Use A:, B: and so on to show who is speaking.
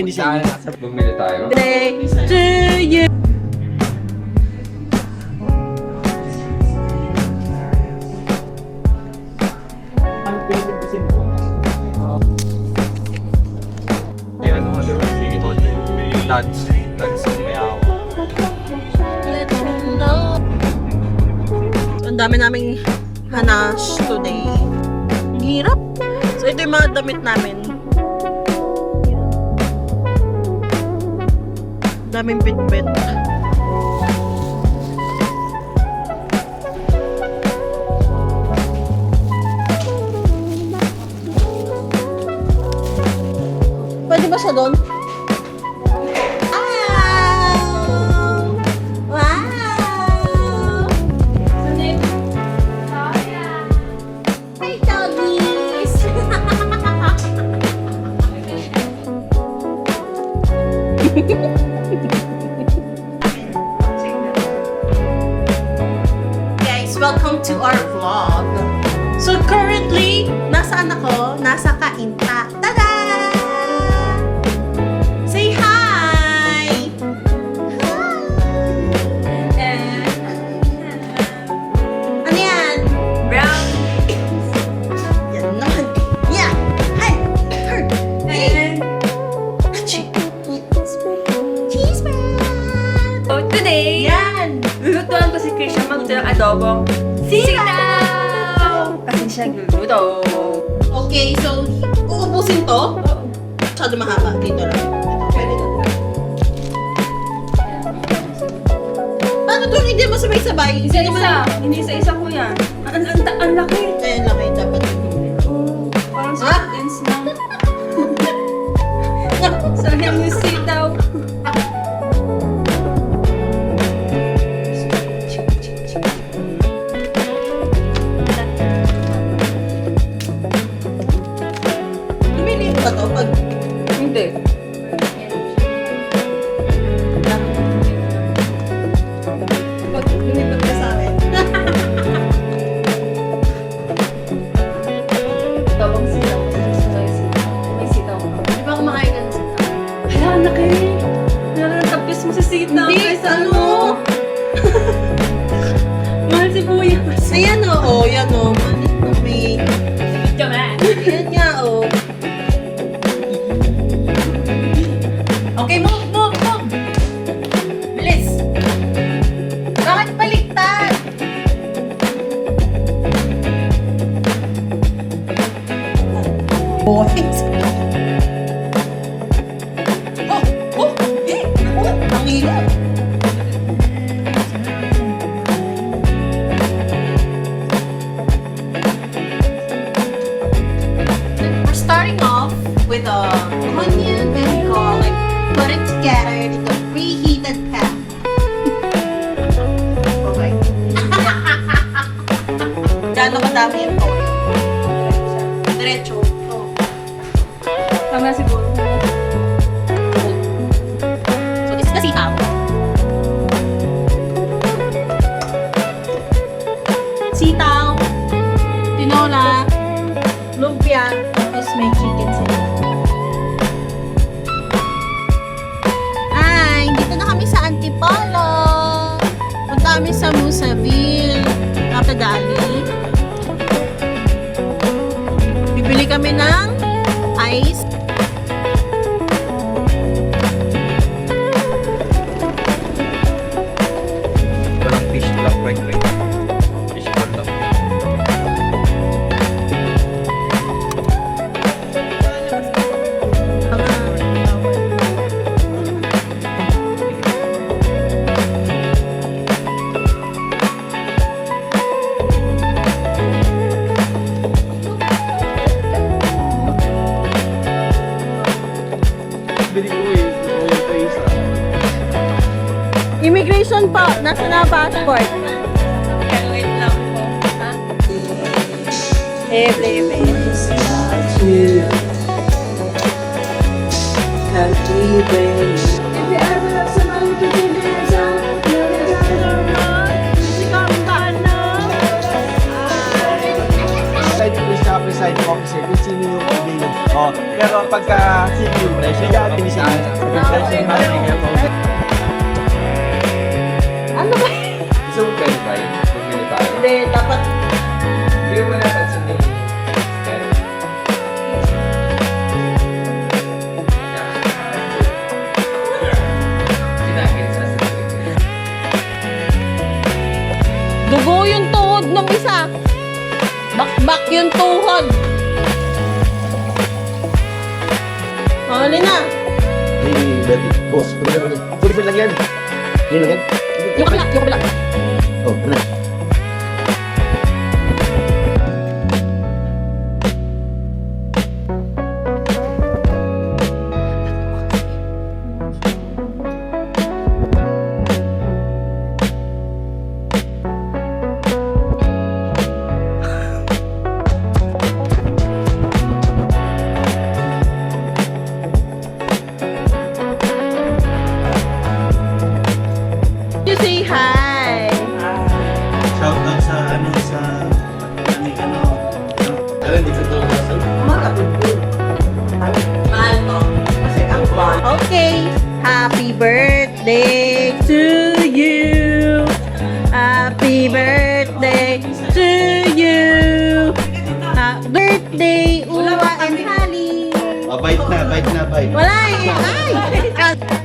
A: Hindi siya.
B: Bumili tayo.
A: Birthday to you.
B: Yan, ano, sige mo. Nuts ang may awa.
A: Let you know. Ang dami naming hanash today. Ang hirap. So ito yung mga damit namin. Daming bit-bit. Pwede ba siya doon? Guys, welcome to our vlog. So currently, nasaan ako? Nasa Cainta. Tada! Say hi! Ano yan?
C: Brown.
A: Yan naman. Yan! Hey! Her! Hey! Achoo! Cheese bread!
C: So today,
A: Yan!
C: lulutuan ko si Krisha magluto ng adobong sitaw! Kasi siya luluto.
A: Okay, so, uubusin to? Masyado mahaba. Dito lang. Pwede na. Paano to hindi mo sabay-sabay?
C: Isa-isa. Hindi isa-isa ko yan. Ang laki.
A: Ayan, laki. Dapat.
C: Parang
A: Ha?
C: sentence na. Sayang yung sitaw.
A: Lumiliit ba to? Pag
C: Hindi.
A: pag lumipot ka sa akin.
C: Adobong sitaw. May sitaw ko.
A: Di ba kumakain ka ng sitaw?
C: Hala, anak eh. Natatapis mo sa sitaw.
A: Hindi,
C: Kaysa
A: ano?
C: Mahal si Buyas.
A: Ayan o, yan o. Malit na may...
C: Come
A: Ayan nga o.
C: Okay, move. Bilis.
A: Bakit baliktad? Boys. Ang hirap. We're starting off with a onion and garlic. Put it together in the preheated pan. Okay. Gano'ng kadami yung toyo? Diretso. Oh.
C: Tama siguro.
A: So, this is the sitaw. Sitaw, tinola, lumpia, tapos may chicken sila. Ay, dito na kami sa Antipolo. Punta kami sa Musaville, Kapadali. Bibili kami ng ice.
B: Walang fish lang, right? Fish ball lang.
A: Immigration po, nasa na passport.
C: Wait lang po. Ha?
A: Ebe.
D: Beside officer kung sino yung available. Oh, Pero pagka sige, siya tinisan.
A: Ano ba?
B: Gusto mo pwede tayo? Bumili tayo.
A: Hindi, dapat
B: Hindi mo napansin ni Karen. Kinakit sa sarili.
A: dugo yung tuhod ng isa. Bakbak yung tuhod. Huli na.
D: Hey, Betty. Boss, puli lang yan. Yun lang yan.
A: Yung kabila.
D: Oh, ano?
A: You say hi.
E: Shout out sa
B: Pero hindi ko tulong sa
A: Okay. Happy birthday to you. Happy birthday to you. Birthday, Uwa and Hali.
E: bite na.
A: Wala eh. Ay!